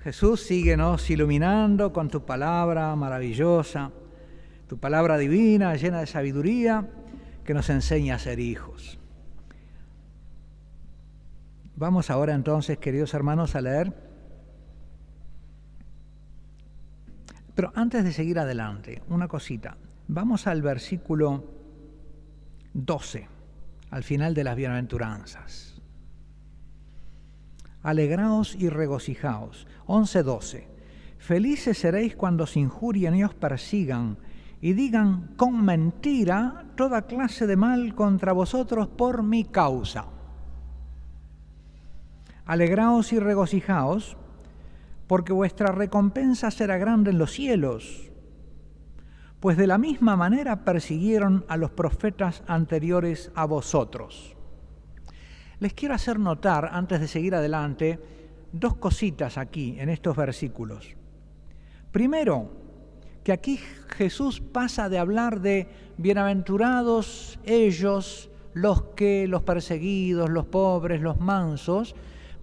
Jesús, síguenos iluminando con tu palabra maravillosa, tu palabra divina, llena de sabiduría, que nos enseña a ser hijos. Vamos ahora entonces, queridos hermanos, a leer. Pero antes de seguir adelante, una cosita. Vamos al versículo 12, al final de las bienaventuranzas. Alegraos y regocijaos. 11:12. Felices seréis cuando os injurien y os persigan y digan con mentira toda clase de mal contra vosotros por mi causa. Alegraos y regocijaos, porque vuestra recompensa será grande en los cielos, pues de la misma manera persiguieron a los profetas anteriores a vosotros. Les quiero hacer notar, antes de seguir adelante, dos cositas aquí en estos versículos. Primero, que aquí Jesús pasa de hablar de bienaventurados ellos, los perseguidos, los pobres, los mansos,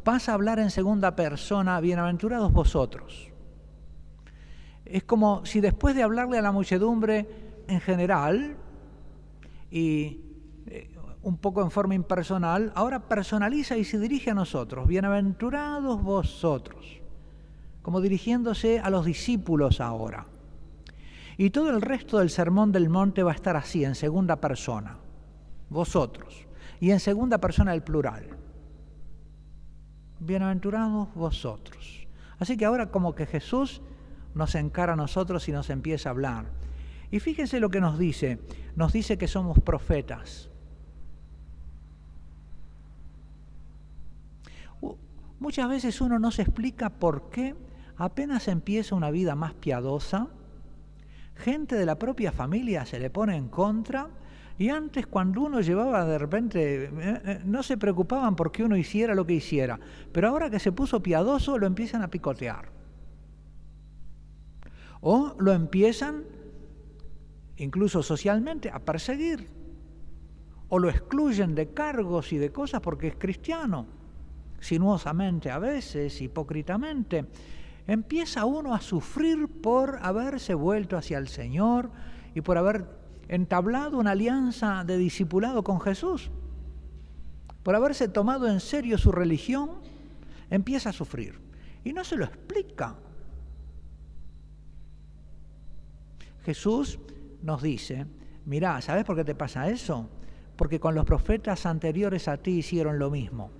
pasa a hablar en segunda persona, bienaventurados vosotros. Es como si después de hablarle a la muchedumbre en general y un poco en forma impersonal, ahora personaliza y se dirige a nosotros, bienaventurados vosotros, como dirigiéndose a los discípulos ahora. Y todo el resto del Sermón del Monte va a estar así, en segunda persona, vosotros, y en segunda persona el plural. Bienaventurados vosotros. Así que ahora como que Jesús nos encara a nosotros y nos empieza a hablar. Y fíjense lo que nos dice que somos profetas. Muchas veces uno no se explica por qué apenas empieza una vida más piadosa, gente de la propia familia se le pone en contra, y antes cuando uno llevaba de repente, no se preocupaban porque uno hiciera lo que hiciera, pero ahora que se puso piadoso lo empiezan a picotear. O lo empiezan, incluso socialmente, a perseguir. O lo excluyen de cargos y de cosas porque es cristiano. Sinuosamente a veces, hipócritamente. Empieza uno a sufrir por haberse vuelto hacia el Señor y por haber entablado una alianza de discipulado con Jesús. Por haberse tomado en serio su religión, empieza a sufrir. Y no se lo explica. Jesús nos dice, mirá, ¿sabes por qué te pasa eso? Porque con los profetas anteriores a ti hicieron lo mismo.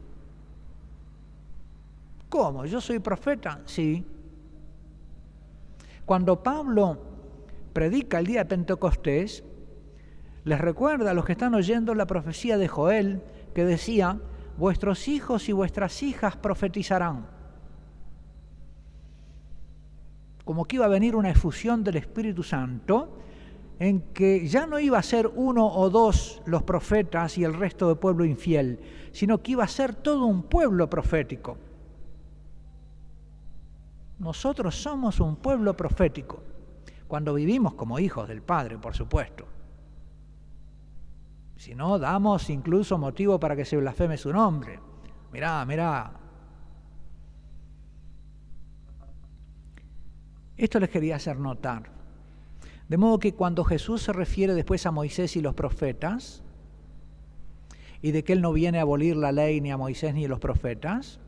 ¿Cómo? ¿Yo soy profeta? Sí. Cuando Pablo predica el día de Pentecostés, les recuerda a los que están oyendo la profecía de Joel, que decía, vuestros hijos y vuestras hijas profetizarán. Como que iba a venir una efusión del Espíritu Santo, en que ya no iba a ser uno o dos los profetas y el resto del pueblo infiel, sino que iba a ser todo un pueblo profético. Nosotros somos un pueblo profético, cuando vivimos como hijos del Padre, por supuesto. Si no, damos incluso motivo para que se blasfeme su nombre. Mirá. Esto les quería hacer notar. De modo que cuando Jesús se refiere después a Moisés y los profetas, y de que Él no viene a abolir la ley ni a Moisés ni a los profetas,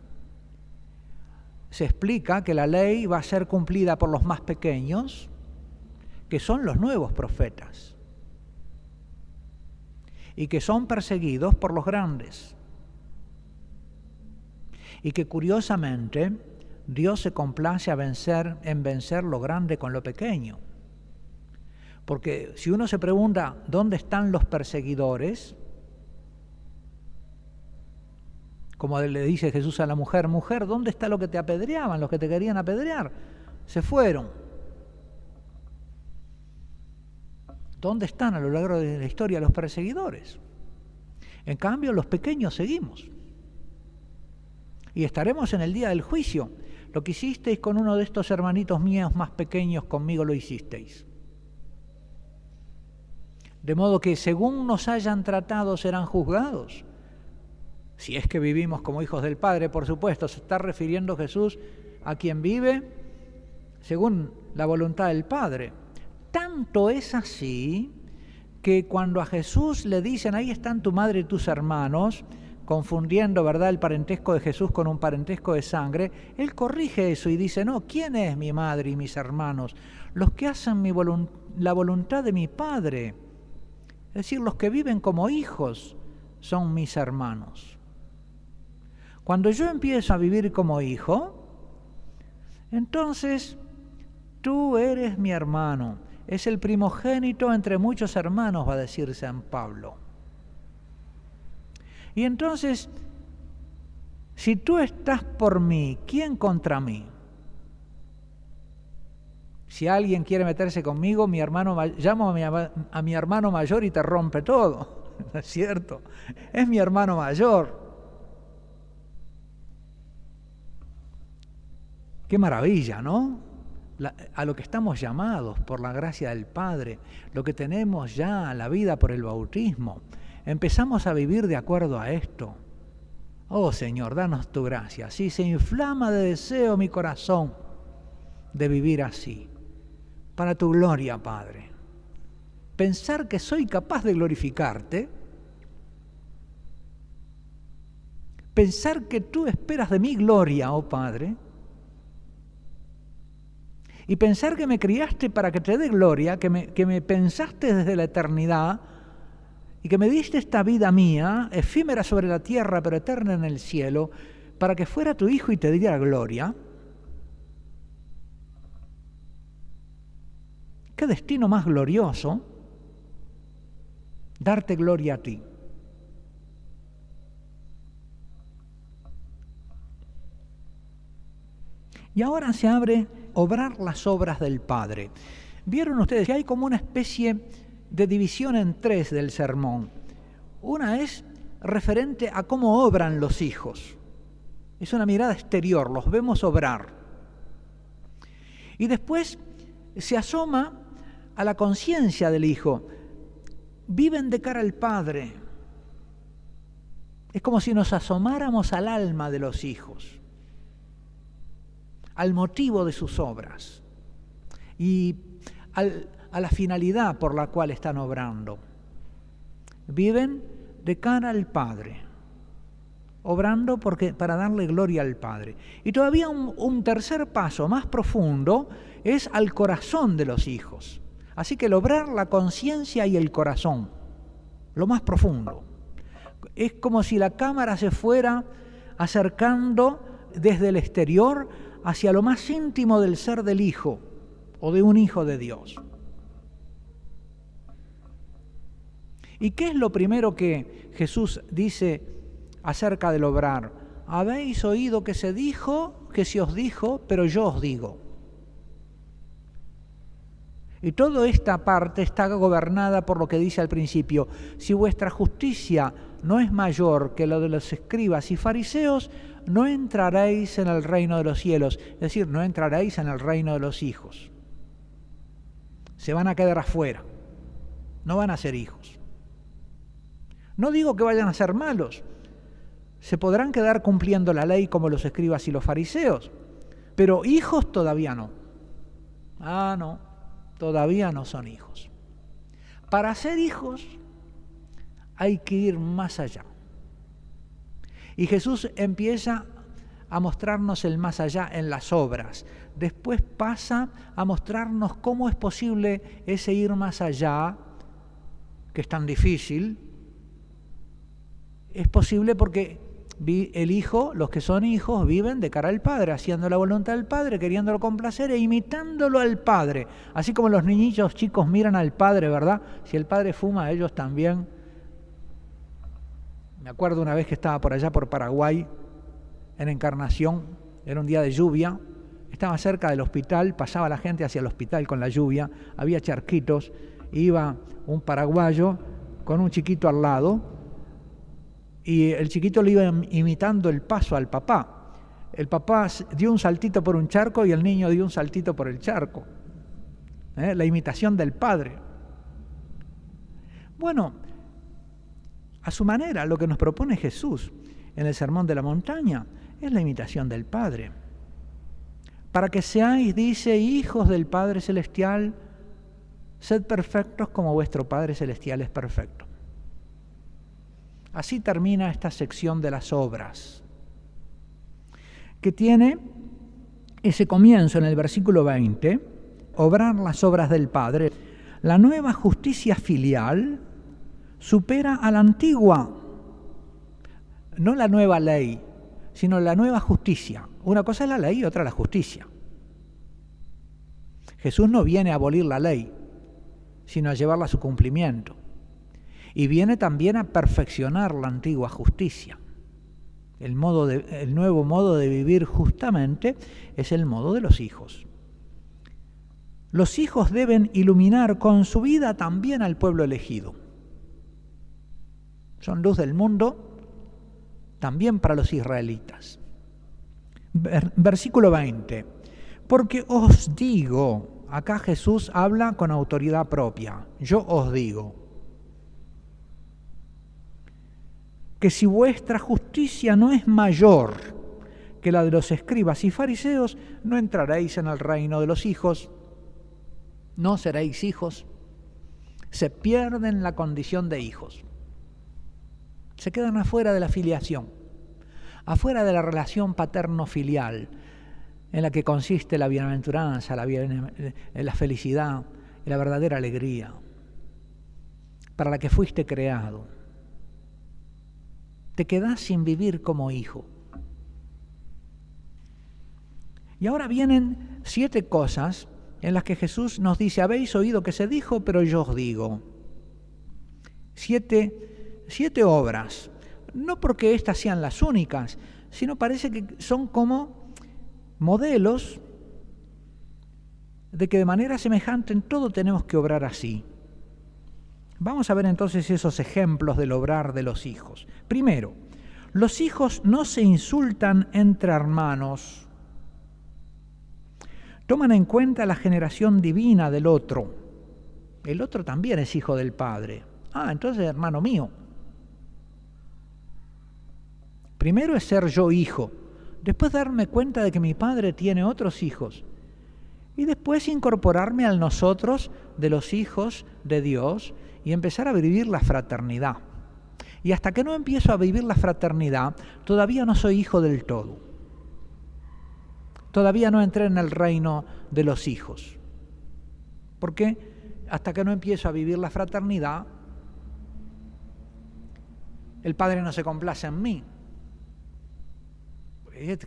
se explica que la ley va a ser cumplida por los más pequeños, que son los nuevos profetas, y que son perseguidos por los grandes. Y que curiosamente Dios se complace en vencer lo grande con lo pequeño. Porque si uno se pregunta dónde están los perseguidores, como le dice Jesús a la mujer, mujer, ¿dónde está lo que te apedreaban, los que te querían apedrear? Se fueron. ¿Dónde están a lo largo de la historia los perseguidores? En cambio, los pequeños seguimos. Y estaremos en el día del juicio. Lo que hicisteis con uno de estos hermanitos míos más pequeños, conmigo lo hicisteis. De modo que según nos hayan tratado serán juzgados. Si es que vivimos como hijos del Padre, por supuesto, se está refiriendo Jesús a quien vive según la voluntad del Padre. Tanto es así que cuando a Jesús le dicen, ahí están tu madre y tus hermanos, confundiendo, ¿verdad?, el parentesco de Jesús con un parentesco de sangre, Él corrige eso y dice, no, ¿quién es mi madre y mis hermanos? Los que hacen la voluntad de mi Padre. Es decir, los que viven como hijos son mis hermanos. Cuando yo empiezo a vivir como hijo, entonces tú eres mi hermano. Es el primogénito entre muchos hermanos, va a decir San Pablo. Y entonces, si tú estás por mí, ¿quién contra mí? Si alguien quiere meterse conmigo, llamo a mi hermano mayor y te rompe todo. ¿No es cierto? Es mi hermano mayor. Qué maravilla, ¿no? A lo que estamos llamados por la gracia del Padre, lo que tenemos ya, la vida por el bautismo. Empezamos a vivir de acuerdo a esto. Oh Señor, danos tu gracia. Sí, se inflama de deseo mi corazón de vivir así, para tu gloria, Padre. Pensar que soy capaz de glorificarte, pensar que tú esperas de mi gloria, oh Padre, y pensar que me criaste para que te dé gloria, que me pensaste desde la eternidad y que me diste esta vida mía, efímera sobre la tierra pero eterna en el cielo, para que fuera tu Hijo y te diera gloria. ¿Qué destino más glorioso? Darte gloria a ti. Y ahora se abre obrar las obras del Padre. Vieron ustedes que hay como una especie de división en tres del sermón. Una es referente a cómo obran los hijos. Es una mirada exterior, los vemos obrar. Y después se asoma a la conciencia del hijo. Viven de cara al Padre. Es como si nos asomáramos al alma de los hijos, al motivo de sus obras y a la finalidad por la cual están obrando. Viven de cara al Padre, obrando para darle gloria al Padre. Y todavía un tercer paso más profundo es al corazón de los hijos. Así que el obrar, la conciencia y el corazón, lo más profundo. Es como si la cámara se fuera acercando desde el exterior hacia lo más íntimo del ser del Hijo o de un Hijo de Dios. ¿Y qué es lo primero que Jesús dice acerca del obrar? Habéis oído que se os dijo, pero yo os digo. Y toda esta parte está gobernada por lo que dice al principio: si vuestra justicia no es mayor que lo de los escribas y fariseos, no entraréis en el reino de los cielos. Es decir, no entraréis en el reino de los hijos. Se van a quedar afuera. No van a ser hijos. No digo que vayan a ser malos. Se podrán quedar cumpliendo la ley como los escribas y los fariseos. Pero hijos todavía no. No. Todavía no son hijos. Para ser hijos hay que ir más allá. Y Jesús empieza a mostrarnos el más allá en las obras. Después pasa a mostrarnos cómo es posible ese ir más allá, que es tan difícil. Es posible porque el hijo, los que son hijos, viven de cara al Padre, haciendo la voluntad del Padre, queriéndolo complacer e imitándolo al Padre. Así como los niñitos chicos miran al Padre, ¿verdad? Si el Padre fuma, ellos también. Me acuerdo una vez que estaba por allá por Paraguay, en Encarnación, era un día de lluvia, estaba cerca del hospital, pasaba la gente hacia el hospital con la lluvia, había charquitos, iba un paraguayo con un chiquito al lado, y el chiquito le iba imitando el paso al papá. El papá dio un saltito por un charco y el niño dio un saltito por el charco. La imitación del padre. Bueno, a su manera, lo que nos propone Jesús en el Sermón de la Montaña es la imitación del Padre. para que seáis, dice, hijos del Padre Celestial, sed perfectos como vuestro Padre Celestial es perfecto. Así termina esta sección de las obras, que tiene ese comienzo en el versículo 20, obrar las obras del Padre. La nueva justicia filial supera a la antigua, no la nueva ley, sino la nueva justicia. Una cosa es la ley y otra la justicia. Jesús no viene a abolir la ley, sino a llevarla a su cumplimiento. Y viene también a perfeccionar la antigua justicia. El nuevo modo de vivir justamente es el modo de los hijos. Los hijos deben iluminar con su vida también al pueblo elegido. Son luz del mundo también para los israelitas. Versículo 20. Porque os digo, acá Jesús habla con autoridad propia, yo os digo, que si vuestra justicia no es mayor que la de los escribas y fariseos, no entraréis en el reino de los hijos, no seréis hijos, se pierden la condición de hijos, se quedan afuera de la filiación, afuera de la relación paterno-filial, en la que consiste la bienaventuranza, la felicidad y la verdadera alegría, para la que fuiste creado. Te quedás sin vivir como hijo. Y ahora vienen 7 cosas en las que Jesús nos dice, habéis oído que se dijo, pero yo os digo. 7 obras, no porque estas sean las únicas, sino parece que son como modelos de que de manera semejante en todo tenemos que obrar así. Vamos a ver entonces esos ejemplos del obrar de los hijos. Primero, los hijos no se insultan entre hermanos. Toman en cuenta la generación divina del otro. El otro también es hijo del Padre. Entonces hermano mío. Primero es ser yo hijo, después darme cuenta de que mi Padre tiene otros hijos y después incorporarme al nosotros de los hijos de Dios y empezar a vivir la fraternidad. Y hasta que no empiezo a vivir la fraternidad, todavía no soy hijo del todo. Todavía no entré en el reino de los hijos. ¿Por qué? Hasta que no empiezo a vivir la fraternidad, el Padre no se complace en mí.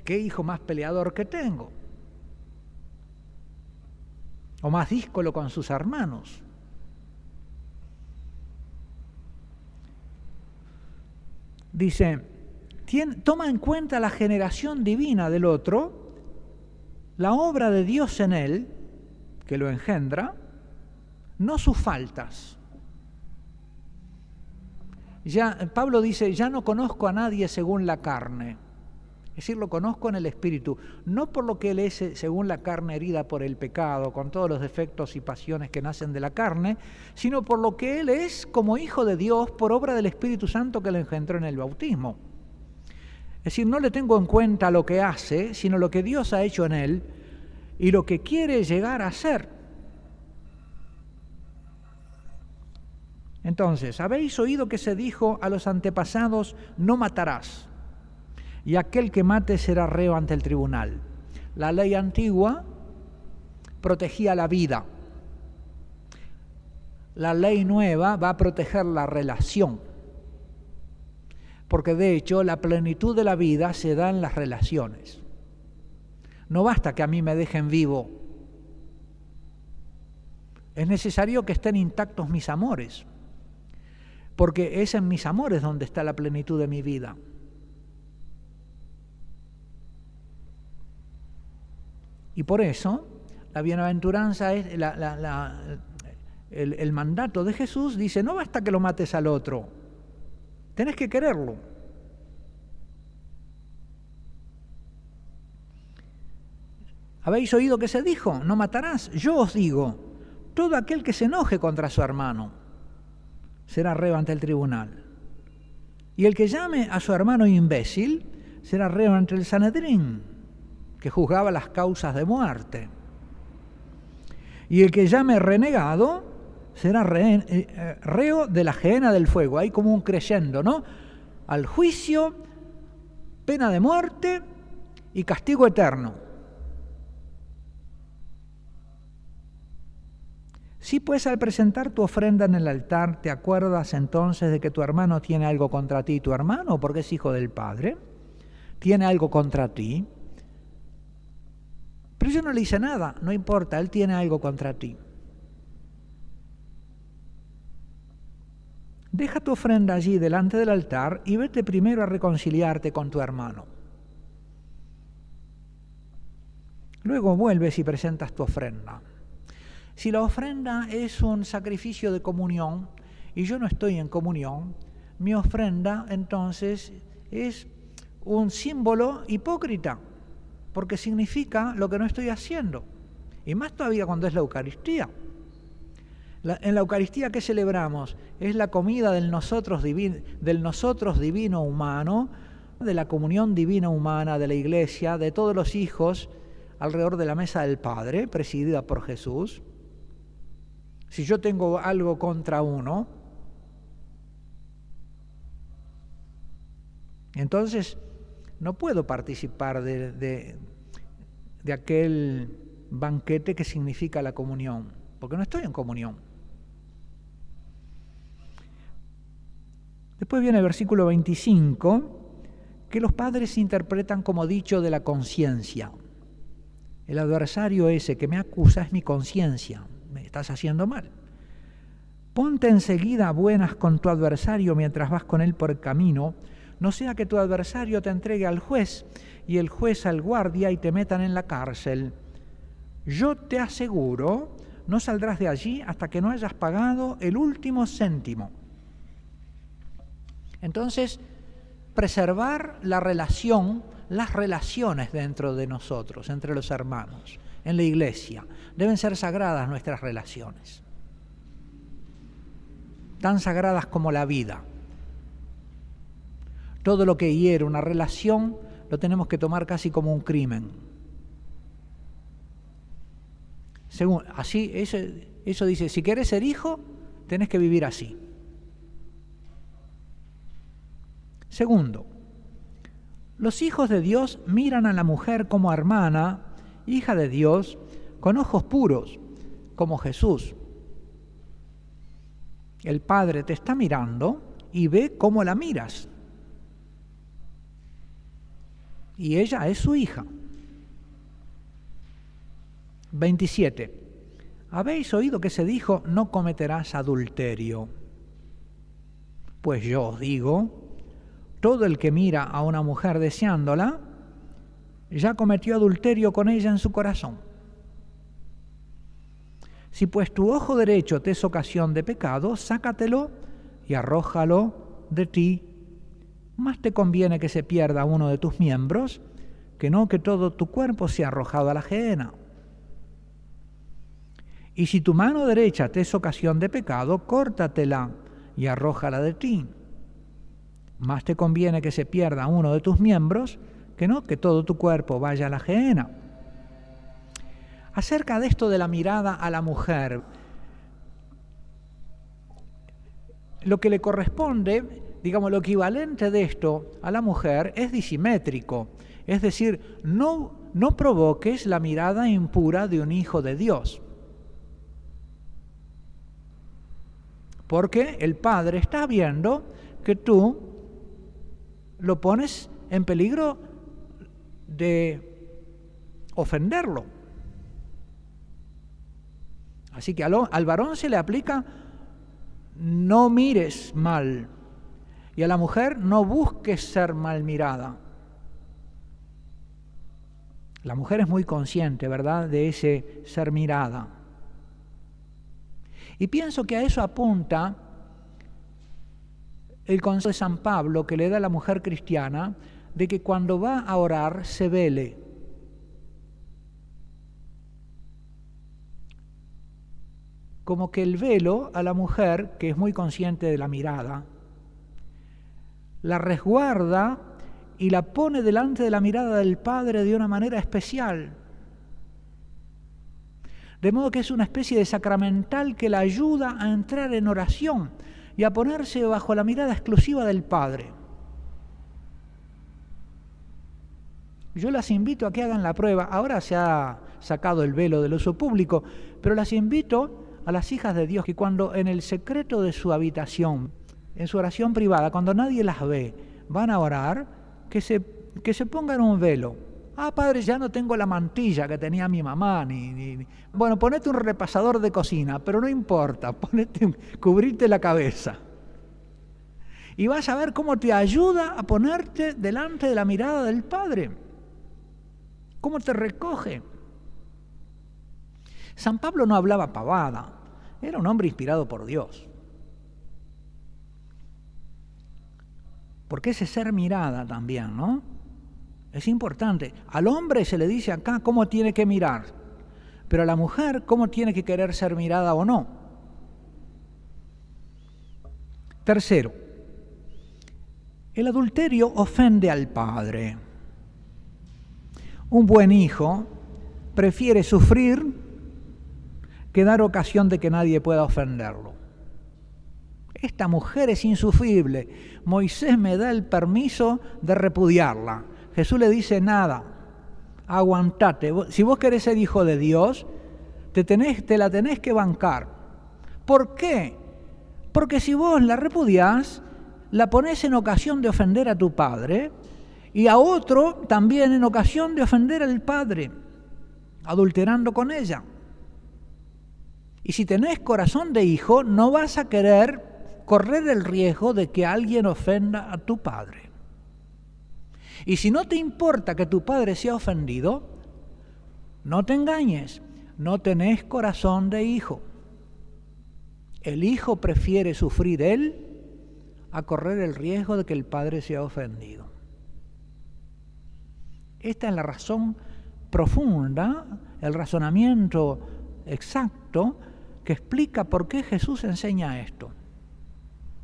¿Qué hijo más peleador que tengo? O más díscolo con sus hermanos. Dice, toma en cuenta la generación divina del otro, la obra de Dios en él, que lo engendra, no sus faltas. Pablo dice, ya no conozco a nadie según la carne. Es decir, lo conozco en el Espíritu, no por lo que él es según la carne herida por el pecado, con todos los defectos y pasiones que nacen de la carne, sino por lo que él es como hijo de Dios por obra del Espíritu Santo que lo engendró en el bautismo. Es decir, no le tengo en cuenta lo que hace, sino lo que Dios ha hecho en él y lo que quiere llegar a ser. Entonces, habéis oído que se dijo a los antepasados, no matarás. Y aquel que mate será reo ante el tribunal. La ley antigua protegía la vida. La ley nueva va a proteger la relación. Porque de hecho la plenitud de la vida se da en las relaciones. No basta que a mí me dejen vivo. Es necesario que estén intactos mis amores. Porque es en mis amores donde está la plenitud de mi vida. Y por eso, la bienaventuranza es el mandato de Jesús dice, no basta que lo mates al otro, tenés que quererlo. ¿Habéis oído que se dijo? No matarás. Yo os digo, todo aquel que se enoje contra su hermano será reo ante el tribunal. Y el que llame a su hermano imbécil será reo ante el Sanedrín. que juzgaba las causas de muerte. Y el que llame renegado será reo de la gehenna del fuego. Hay como un creyendo, ¿no? Al juicio, pena de muerte y castigo eterno. Si pues al presentar tu ofrenda en el altar te acuerdas entonces de que tu hermano tiene algo contra ti, tu hermano, porque es hijo del Padre, tiene algo contra ti, pero yo no le hice nada, no importa, él tiene algo contra ti. Deja tu ofrenda allí delante del altar y vete primero a reconciliarte con tu hermano. Luego vuelves y presentas tu ofrenda. Si la ofrenda es un sacrificio de comunión y yo no estoy en comunión, mi ofrenda entonces es un símbolo hipócrita, porque significa lo que no estoy haciendo. Y más todavía cuando es la Eucaristía. En la Eucaristía, ¿qué celebramos? Es la comida del nosotros divino humano, de la comunión divina humana de la Iglesia, de todos los hijos alrededor de la mesa del Padre, presidida por Jesús. Si yo tengo algo contra uno, entonces no puedo participar de aquel banquete que significa la comunión, porque no estoy en comunión. Después viene el versículo 25, que los padres interpretan como dicho de la conciencia. El adversario ese que me acusa es mi conciencia. Me estás haciendo mal. Ponte enseguida a buenas con tu adversario mientras vas con él por el camino, no sea que tu adversario te entregue al juez y el juez al guardia y te metan en la cárcel. Yo te aseguro, no saldrás de allí hasta que no hayas pagado el último céntimo. Entonces, preservar la relación, las relaciones dentro de nosotros, entre los hermanos, en la iglesia. Deben ser sagradas nuestras relaciones, tan sagradas como la vida. Todo lo que hiere una relación lo tenemos que tomar casi como un crimen. Así, eso dice, si querés ser hijo, tenés que vivir así. Segundo, los hijos de Dios miran a la mujer como hermana, hija de Dios, con ojos puros, como Jesús. El Padre te está mirando y ve cómo la miras. Y ella es su hija. 27. ¿Habéis oído que se dijo, no cometerás adulterio? Pues yo os digo, todo el que mira a una mujer deseándola, ya cometió adulterio con ella en su corazón. Si pues tu ojo derecho te es ocasión de pecado, sácatelo y arrójalo de ti. Más te conviene que se pierda uno de tus miembros, que no que todo tu cuerpo sea arrojado a la gehenna. Y si tu mano derecha te es ocasión de pecado, córtatela y arrójala de ti. Más te conviene que se pierda uno de tus miembros, que no que todo tu cuerpo vaya a la gehenna. Acerca de esto de la mirada a la mujer, lo que le corresponde, digamos, lo equivalente de esto a la mujer es disimétrico. Es decir, no provoques la mirada impura de un hijo de Dios. Porque el Padre está viendo que tú lo pones en peligro de ofenderlo. Así que al varón se le aplica no mires mal y a la mujer no busques ser mal mirada. La mujer es muy consciente, ¿verdad?, de ese ser mirada. Y pienso que a eso apunta el consejo de San Pablo que le da a la mujer cristiana de que cuando va a orar se vele. Como que el velo a la mujer, que es muy consciente de la mirada, la resguarda y la pone delante de la mirada del Padre de una manera especial. De modo que es una especie de sacramental que la ayuda a entrar en oración y a ponerse bajo la mirada exclusiva del Padre. Yo las invito a que hagan la prueba. Ahora se ha sacado el velo del uso público, pero las invito a las hijas de Dios que cuando en el secreto de su habitación, en su oración privada, cuando nadie las ve, van a orar, que se pongan un velo. Ah, padre, ya no tengo la mantilla que tenía mi mamá. Bueno, ponete un repasador de cocina, pero no importa, cubrirte la cabeza. Y vas a ver cómo te ayuda a ponerte delante de la mirada del Padre. Cómo te recoge. San Pablo no hablaba pavada, era un hombre inspirado por Dios. Porque ese ser mirada también, ¿no? Es importante. Al hombre se le dice acá cómo tiene que mirar, pero a la mujer cómo tiene que querer ser mirada o no. Tercero, el adulterio ofende al padre. Un buen hijo prefiere sufrir que dar ocasión de que nadie pueda ofenderlo. Esta mujer es insufrible. Moisés me da el permiso de repudiarla. Jesús le dice nada, aguantate. Si vos querés ser hijo de Dios, te la tenés que bancar. ¿Por qué? Porque si vos la repudiás, la ponés en ocasión de ofender a tu padre y a otro también en ocasión de ofender al padre, adulterando con ella. Y si tenés corazón de hijo, no vas a querer correr el riesgo de que alguien ofenda a tu padre. Y si no te importa que tu padre sea ofendido, no te engañes, no tenés corazón de hijo. El hijo prefiere sufrir él a correr el riesgo de que el padre sea ofendido. Esta es la razón profunda, el razonamiento exacto que explica por qué Jesús enseña esto.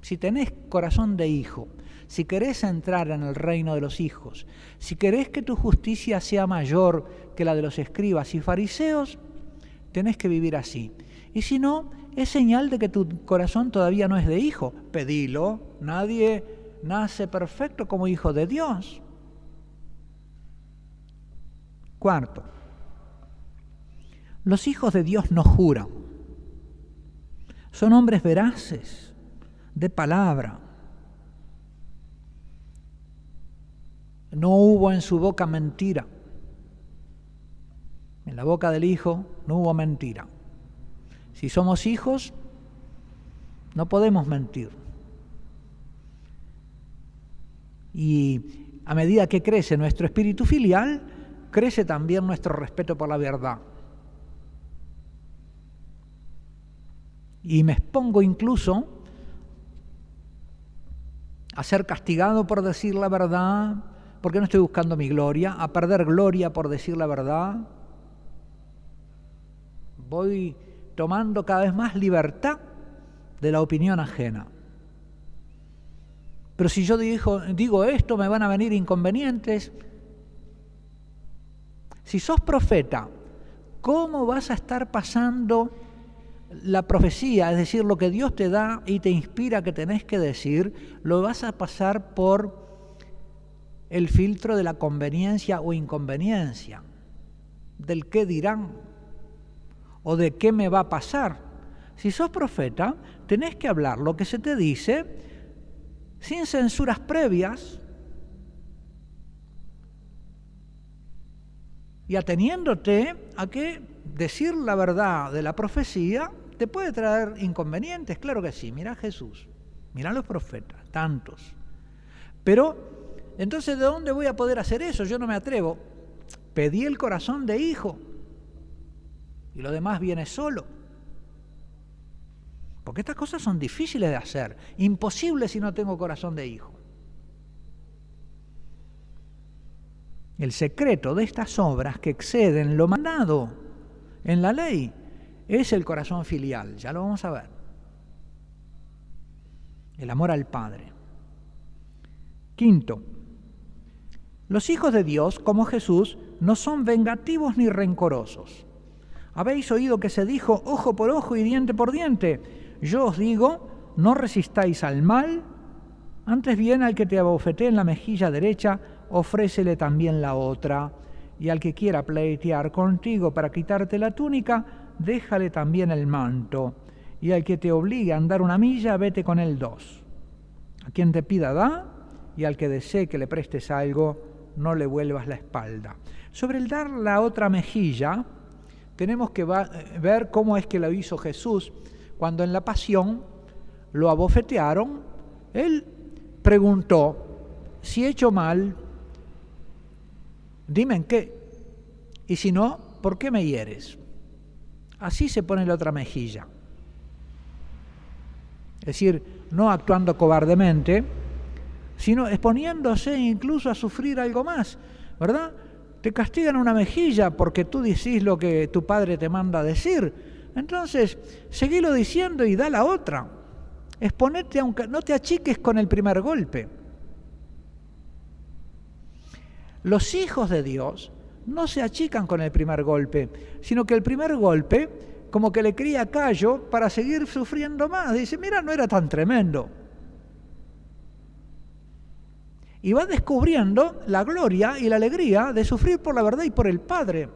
Si tenés corazón de hijo, si querés entrar en el reino de los hijos, si querés que tu justicia sea mayor que la de los escribas y fariseos, tenés que vivir así. Y si no, es señal de que tu corazón todavía no es de hijo. Pedilo, nadie nace perfecto como hijo de Dios. Cuarto, los hijos de Dios no juran. Son hombres veraces, de palabra. No hubo en su boca mentira. En la boca del Hijo no hubo mentira. Si somos hijos, no podemos mentir. Y a medida que crece nuestro espíritu filial, crece también nuestro respeto por la verdad. Y me expongo incluso a ser castigado por decir la verdad, porque no estoy buscando mi gloria, a perder gloria por decir la verdad. Voy tomando cada vez más libertad de la opinión ajena. Pero si yo digo esto, me van a venir inconvenientes. Si sos profeta, ¿cómo vas a estar pasando la profecía, es decir, lo que Dios te da y te inspira que tenés que decir, lo vas a pasar por el filtro de la conveniencia o inconveniencia, del qué dirán o de qué me va a pasar? Si sos profeta, tenés que hablar lo que se te dice sin censuras previas y ateniéndote a que decir la verdad de la profecía te puede traer inconvenientes. Claro que sí, mirá a Jesús, mirá a los profetas, tantos. Pero, entonces, ¿de dónde voy a poder hacer eso? Yo no me atrevo. Pedí el corazón de hijo y lo demás viene solo. Porque estas cosas son difíciles de hacer, imposibles si no tengo corazón de hijo. El secreto de estas obras que exceden lo mandado en la ley es el corazón filial, ya lo vamos a ver. El amor al Padre. Quinto, Los hijos de Dios, como Jesús, no son vengativos ni rencorosos. Habéis oído que se dijo ojo por ojo y diente por diente. Yo os digo, no resistáis al mal, antes bien al que te abofetee en la mejilla derecha, ofrécele también la otra. Y al que quiera pleitear contigo para quitarte la túnica, déjale también el manto. Y al que te obligue a andar 1 milla, vete con él 2. A quien te pida da, y al que desee que le prestes algo, no le vuelvas la espalda. Sobre el dar la otra mejilla, tenemos que ver cómo es que lo hizo Jesús. Cuando en la pasión lo abofetearon, él preguntó, si he hecho mal, dime en qué, y si no, ¿por qué me hieres? Así se pone la otra mejilla. Es decir, no actuando cobardemente, sino exponiéndose incluso a sufrir algo más, ¿verdad? Te castigan 1 mejilla porque tú decís lo que tu padre te manda decir. Entonces, seguilo diciendo y da la otra. Exponete, aunque no te achiques con el primer golpe. Los hijos de Dios no se achican con el primer golpe, sino que el primer golpe como que le cría callo para seguir sufriendo más. Dice, mira, no era tan tremendo. Y va descubriendo la gloria y la alegría de sufrir por la verdad y por el Padre.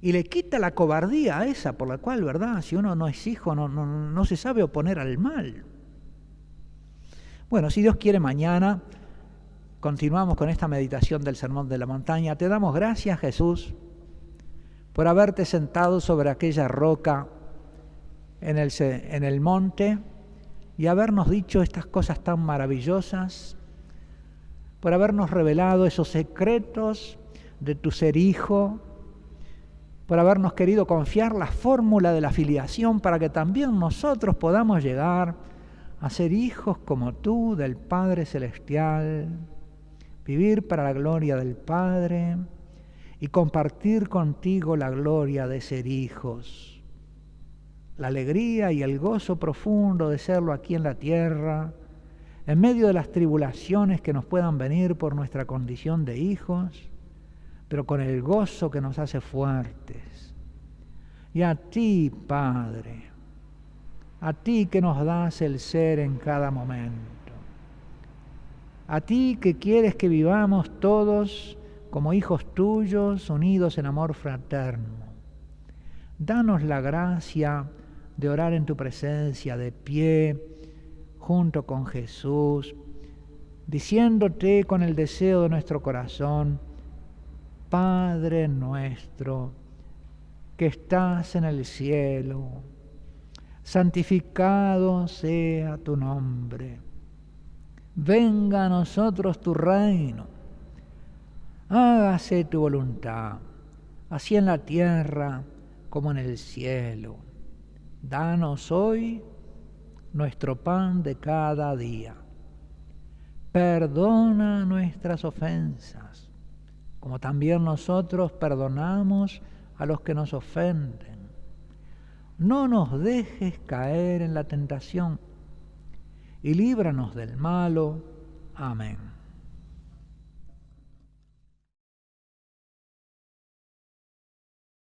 Y le quita la cobardía esa por la cual, ¿verdad? Si uno no es hijo, no se sabe oponer al mal. Bueno, si Dios quiere, mañana continuamos con esta meditación del Sermón de la Montaña. Te damos gracias, Jesús, por haberte sentado sobre aquella roca en el monte y habernos dicho estas cosas tan maravillosas, por habernos revelado esos secretos de tu ser hijo, por habernos querido confiar la fórmula de la filiación para que también nosotros podamos llegar a ser hijos como tú del Padre Celestial, vivir para la gloria del Padre y compartir contigo la gloria de ser hijos, la alegría y el gozo profundo de serlo aquí en la tierra, en medio de las tribulaciones que nos puedan venir por nuestra condición de hijos, pero con el gozo que nos hace fuertes. Y a ti, Padre, a ti que nos das el ser en cada momento, a ti que quieres que vivamos todos como hijos tuyos, unidos en amor fraterno. Danos la gracia de orar en tu presencia, de pie, junto con Jesús, diciéndote con el deseo de nuestro corazón, Padre nuestro, que estás en el cielo, santificado sea tu nombre. Venga a nosotros tu reino. Hágase tu voluntad, así en la tierra como en el cielo. Danos hoy nuestro pan de cada día. Perdona nuestras ofensas, como también nosotros perdonamos a los que nos ofenden. No nos dejes caer en la tentación y líbranos del malo. Amén.